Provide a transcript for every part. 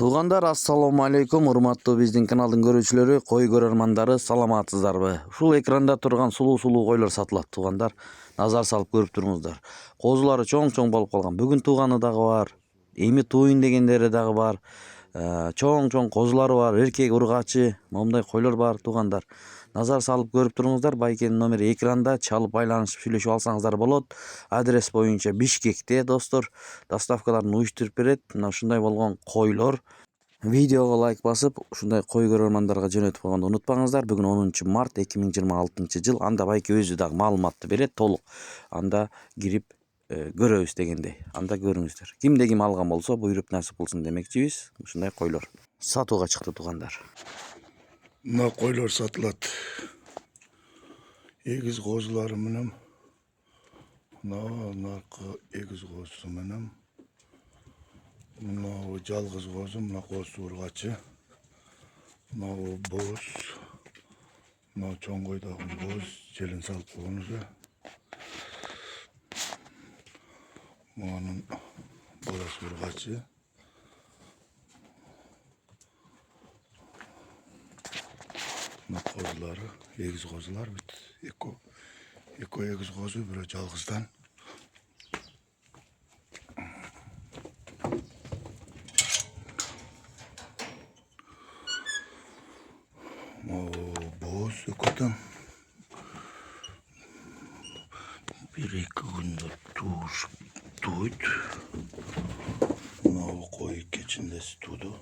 Туугандар, ассаламу алейкум, урматтуу биздин каналдын көрүүчүлөрү, кой көрөрмандары, саламатсыздарбы? Ушул экранда турган сулуу койлор сатылат, туугандар. Назар салып көрүп туруңуздар. Козулары чоң болуп калган. Бүгүн тууганы дагы бар. Эми тууйн дегендери дагы бар. Чоң козулары бар, эркек ургачы, момундай койлор бар, туугандар. Назар салып көрүп туруңуздар. Байкенин номери экранда, чалып байланышып сүйлөшүп алсаңыздар болот. Адрес боюнча Бишкекте, достор. Доставкаларын уюштуруп берет. Мына ушундай болгон койлор. Видеого лайк басып, ушундай кой көрөрмандарга жөнөтүп койгонду унутпаңыздар. Бүгүн 10 март 2026 жыл. Анда байке өзү дагы маалыматты берет толук. Анда кирип көрөбүз дегендей. Анда көрүңүздөр. Кимде ким алган болсо, буйруп насип кылсын демекчибиз. Ушундай койлор сатууга чыкты, туугандар. Мына койлор сатылат. Эгиз козулары менен. Мына эгиз козусу менен. Мына жалгыз козу, мына коз ургачы. Мына боз. Мына чоң койдогу боз, желин салып койгон уже. Мунун баласы ургачы. Мына козулары, эгиз козулар бүт. Эко эгиз козу, бирөө жалгыздан. Боз экөдөн. Bir-iki күндө тууйт. Мына кой кечиндеси тууду.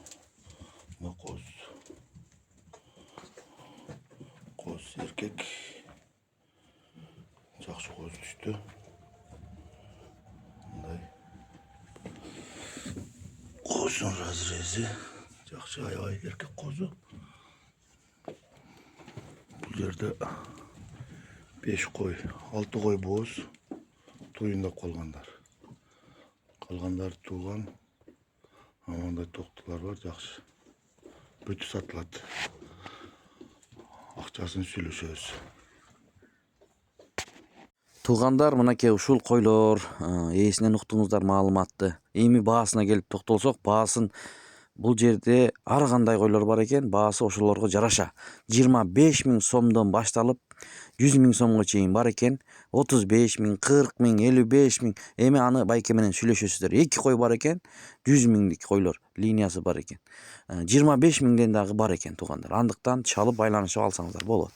Мына коз эркек. Жакшы коз түштү. Мындай коздун разрези жакшы, аябай эркек козу. Бул жерде 5 кой, 6 кой боз туюндап калгандар. Калгандары тууган. Амандай токтулар бар, жакшы. Бүтү сатылат. Акчасын сүйлөшөбүз. Туугандар, мынакей ушул койлор, ээсинен уктуңуздар маалыматты. Эми баасына келип токтолсок, баасын бул жерде ар кандай койлор бар экен, баасы ошолорго жараша 25 000 сомдон башталып 100 000 сомго чейин бар экен. 35 000, 40 000, 55 000. Эми аны байке менен сүйлөшөсүздөр. 2 кой бар экен, 100 000дик койлор линиясы бар экен. 25 000ден дагы бар экен, туугандар. Андыктан чалып байланышып алсаңыздар болот.